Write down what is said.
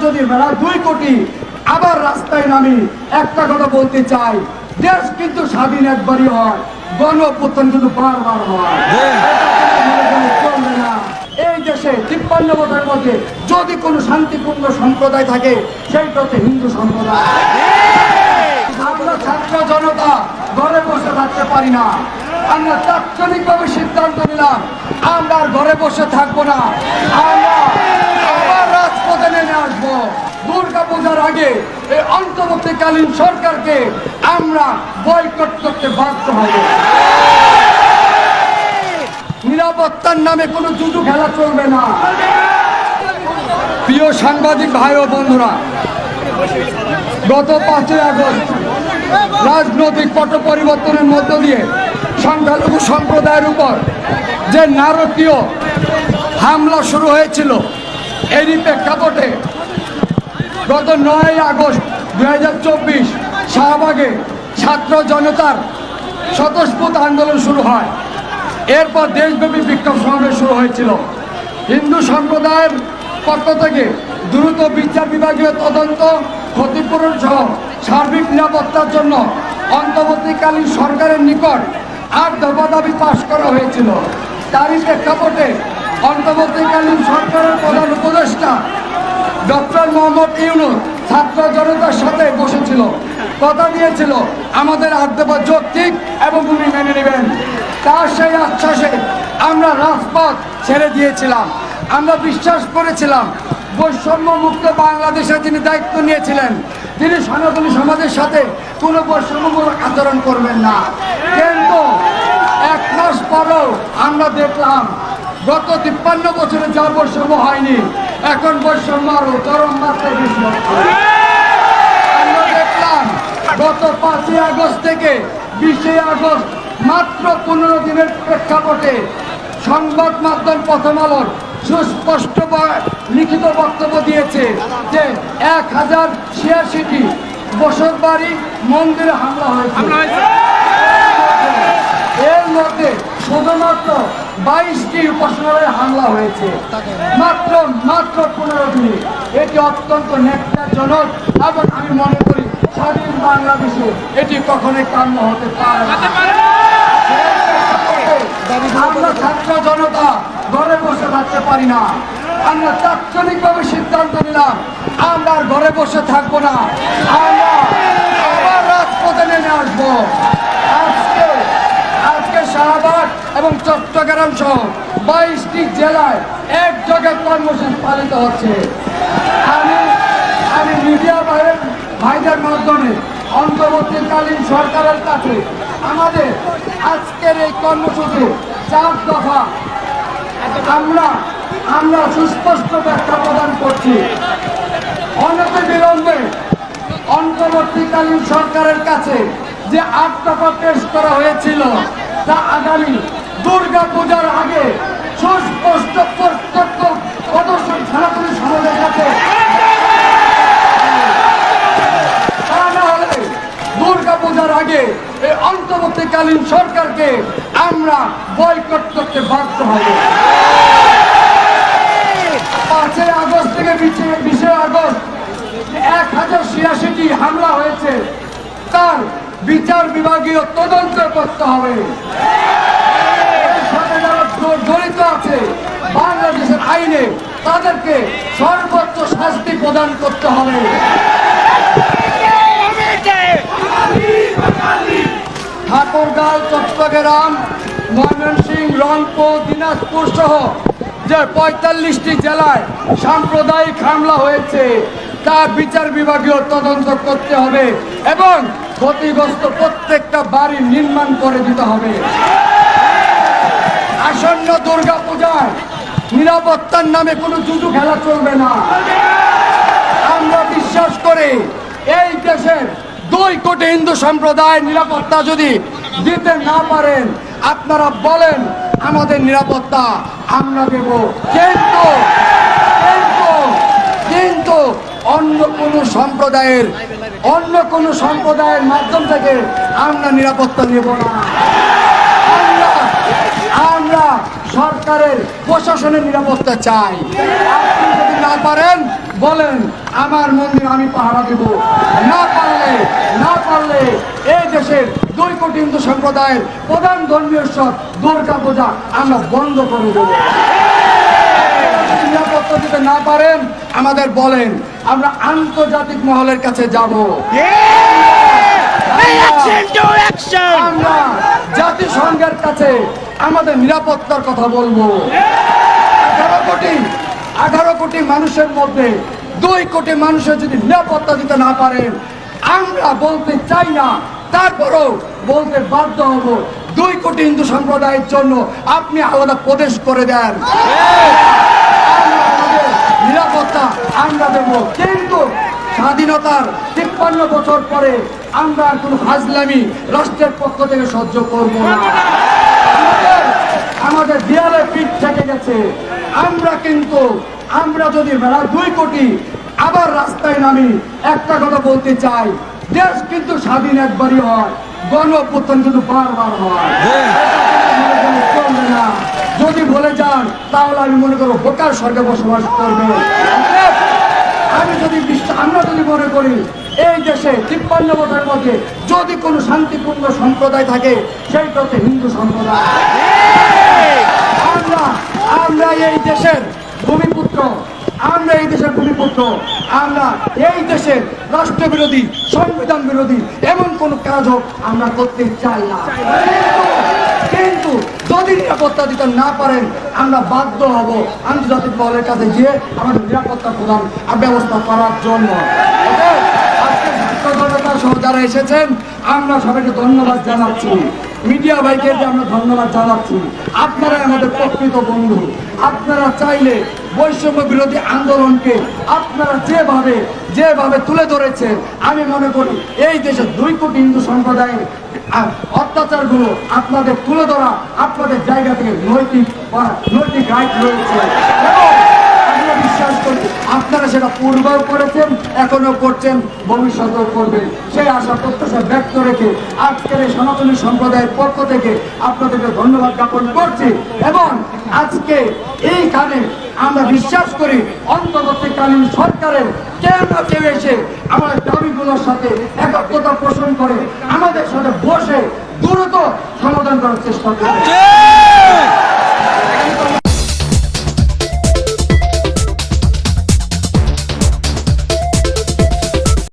যদি বেড়া 2 কোটি আবার রাস্তায় নামি একটা কথা বলতে চাই, দেশ কিন্তু স্বাধীন একবারই হয়, গণ অভ্যুত্থান কিন্তু বারবার হয়। চলবে না। এই দেশে 53 বছরের মধ্যে যদি কোনো শান্তিপূর্ণ সম্প্রদায় থাকে সেইটা হচ্ছে হিন্দু সম্প্রদায়। আমরা ছাত্র জনতা ঘরে বসে থাকতে পারি না। আমরা তাৎক্ষণিকভাবে সিদ্ধান্ত নিলাম আমরা আর ঘরে বসে থাকবো না, আমরা আবার রাজপথে নেমে আসবো। দুর্গা পূজার আগে এই অন্তর্বর্তীকালীন সরকারকে আমরা বয়কট করতে বাধ্য হব। নিরাপত্তার নামে কোনো জুজু খেলা চলবে না। প্রিয় সাংবাদিক ভাই ও বন্ধুরা, গত 5ই আগস্ট রাজনৈতিক পট পরিবর্তনের মধ্য দিয়ে সংখ্যালঘু সম্প্রদায়ের উপর যে নারকীয় হামলা শুরু হয়েছিল, এরই প্রেক্ষাপটে গত 9ই আগস্ট 2024 শাহবাগে ছাত্র জনতার স্বতঃস্ফূর্ত আন্দোলন শুরু হয়। এরপর দেশব্যাপী বিক্ষোভ সমাবেশ শুরু হয়েছিল। হিন্দু সম্প্রদায়ের পক্ষ থেকে দ্রুত বিচার বিভাগীয় তদন্ত, ক্ষতিপূরণ সহ সার্বিক নিরাপত্তার জন্য অন্তর্বর্তীকালীন সরকারের নিকট 8 দফা দাবি পাশ করা হয়েছিল। তারই প্রেক্ষাপটে অন্তর্বর্তীকালীন সরকারের প্রধান উপদেষ্টা ডক্টর মোহাম্মদ ইউনূস ছাত্র জনতার সাথে বসেছিল, কথা দিয়েছিল আমাদের 8 দফা যৌক্তিক এবং উনি মেনে নেবেন। তার সেই আশ্বাসে আমরা রাজপথ ছেড়ে দিয়েছিলাম। আমরা বিশ্বাস করেছিলাম বৈষম্য মুক্ত বাংলাদেশের যিনি দায়িত্ব নিয়েছিলেন তিনি সনাতনী সমাজের সাথে কোনো বৈষম্যমূলক আচরণ করবেন না। কিন্তু 1 মাস পরেও আমরা দেখলাম গত 53 বছরে যা বৈষম্য হয়নি, এখন বৈষম্য আরো চরম মাত্রায় বেশি হচ্ছে। আমরা দেখলাম গত 5ই আগস্ট থেকে 20 আগস্ট মাত্র 15 দিনের প্রেক্ষাপটে সংবাদ মাধ্যম প্রথম আলোর সুস্পষ্ট লিখিত বক্তব্য দিয়েছে যে 1086টি বসত বাড়ি মন্দিরে হামলা হয়েছে। এর মধ্যে শুধুমাত্র 22টি উপাসনালয়ে হামলা হয়েছে মাত্র 15 দিনে। এটি অত্যন্ত ন্যাক্কারজনক এবং আমি মনে করি স্বাধীন বাংলাদেশে এটি কখনোই কাম্য হতে পারে না। আমরা ছাত্র জনতা ঘরে বসে থাকতে পারি না। আমরা তাৎক্ষণিকভাবে সিদ্ধান্ত নিলাম আমরা আর ঘরে বসে থাকবো না, আমরা আবার রাজপথে নেমে আসবো। আজকে শাহবাগ এবং চট্টগ্রাম সহ 22টি জেলায় একযোগে কর্মসূচি পালিত হচ্ছে। আমি মিডিয়া ভাইদের মাধ্যমে অন্তর্বর্তীকালীন সরকারের কাছে আমাদের আজকের এই কর্মসূচি 4 দফা আমরা সুস্পষ্ট ব্যাখ্যা প্রদান করছি। অনতিবিলম্বে অন্তর্বর্তীকালীন সরকারের কাছে যে 8 দফা পেশ করা হয়েছিল তা আগামী দুর্গা পূজার আগে সুস্পষ্ট প্রত্যক্ষ প্রদর্শন সনাতনী সমাজের কাছে, তা না হলে দুর্গা পূজার আগে এই অন্তর্বর্তীকালীন সরকারকে আমরা বয়কট করতে বাধ্য হব। 5ই আগস্ট থেকে 20 আগস্ট 1086টি হামলা হয়েছে, তার বিচার বিভাগীয় তদন্ত করতে হবে। এর সাথে যারা জড়িত আছে বাংলাদেশের আইনে তাদেরকে সর্বোচ্চ শাস্তি প্রদান করতে হবে। ঠাকুরগাঁও, চট্টগ্রাম, ময়মনসিংহ, রংপুর, দিনাজপুর সহ যে 45টি জেলায় সাম্প্রদায়িক হামলা হয়েছে তার বিচার বিভাগীয় তদন্ত করতে হবে এবং ক্ষতিগ্রস্ত প্রত্যেকটা বাড়ি নির্মাণ করে দিতে হবে। আসন্ন দুর্গা পূজায় নিরাপত্তার নামে কোনো জুজু খেলা চলবে না। আমরা বিশ্বাস করি এই দেশের 2 কোটি হিন্দু সম্প্রদায়ের নিরাপত্তা যদি দিতে না পারেন আপনারা বলেন আমাদের নিরাপত্তা আমরা দেব, কিন্তু অন্য কোনো সম্প্রদায়ের মাধ্যম থেকে আমরা নিরাপত্তা নেব না। আমরা সরকারের প্রশাসনের নিরাপত্তা চাই। আপনি যদি না পারেন বলেন আমার মন্দির আমি পাহারা দেব, না পারলে এই দেশের 2 কোটি হিন্দু সম্প্রদায়ের প্রধান ধর্মীয় উৎসব দুর্গা পূজা আমরা বন্ধ করে দেব। নিরাপত্তা দিতে না পারেন আমাদের বলেন, আমরা আন্তর্জাতিক মহলের কাছে যাব, আমরা জাতিসংঘের কাছে আমাদের নিরাপত্তার কথা বলবো। 18 কোটি মানুষের মধ্যে 2 কোটি মানুষের যদি নিরাপত্তা দিতে না পারেন, আমরা বলতে চাই না, তারপরও বলতে বাধ্য হব, 2 কোটি হিন্দু সম্প্রদায়ের জন্য আপনি আলাদা প্রদেশ করে দেন, নিরাপত্তা আমরা দেব। কিন্তু স্বাধীনতার 53 বছর পরে আমরা আর কোনো ফাজলামি রাষ্ট্রের পক্ষ থেকে সহ্য করব না। আমাদের দেয়ালে পিঠ থেকে গেছে। আমরা যদি 2 কোটি আবার রাস্তায় নামি, একটা কথা বলতে চাই, দেশ কিন্তু স্বাধীন একবারই হয়, গণ অভ্যুত্থান কিন্তু বারবার হয়। চলবে না, যদি বলে যান তাহলে আমি মনে করবো বোকার স্বর্গে বসবাস করবে। আমরা যদি মনে করি এই দেশে 53 বছরের মধ্যে যদি কোনো শান্তিপূর্ণ সম্প্রদায় থাকে, সেইটা হচ্ছে হিন্দু সম্প্রদায়। আমরা এই দেশের ভূমিপুত্র, আমরা এই দেশের রাষ্ট্রবিরোধী, সংবিধান বিরোধী এমন কোন কাজও আমরা করতে চাই না। কিন্তু যদি নিরাপত্তা দিতে না পারেন, আমরা বাধ্য হব আন্তর্জাতিক মহলের কাছে গিয়ে আমাদের নিরাপত্তা প্রদান ব্যবস্থা করার জন্য। আজকে সহ যারা এসেছেন, আমরা সবাইকে ধন্যবাদ জানাচ্ছি, মিডিয়া ভাইকে আমরা ধন্যবাদ জানাচ্ছি। আপনারা আমাদের প্রকৃত বন্ধু। আপনারা চাইলে বৈষম্য বিরোধী আন্দোলনকে আপনারা যেভাবে তুলে ধরেছেন, আমি মনে করি এই দেশে 2 কোটি হিন্দু সম্প্রদায়ের অত্যাচারগুলো আপনাদের তুলে ধরা আপনাদের জায়গা থেকে নৈতিক রাইট রয়েছে। আমরা বিশ্বাস করি আপনারা সেটা পূর্বেও করেছেন, এখনো করছেন, ভবিষ্যতেও করবেন। সেই আশা প্রত্যাশা ব্যক্ত রেখে আজকের এই সনাতনী সম্প্রদায়ের পক্ষ থেকে আপনাদেরকে ধন্যবাদ জ্ঞাপন করছি। এবং আজকে এইখানে আমরা বিশ্বাস করি অন্তর্বর্তীকালীন সরকারের কেউ না কেউ এসে আমাদের দাবিগুলোর সাথে একাত্মতা পোষণ করে আমাদের সাথে বসে দ্রুত সমাধান করার চেষ্টা করবে।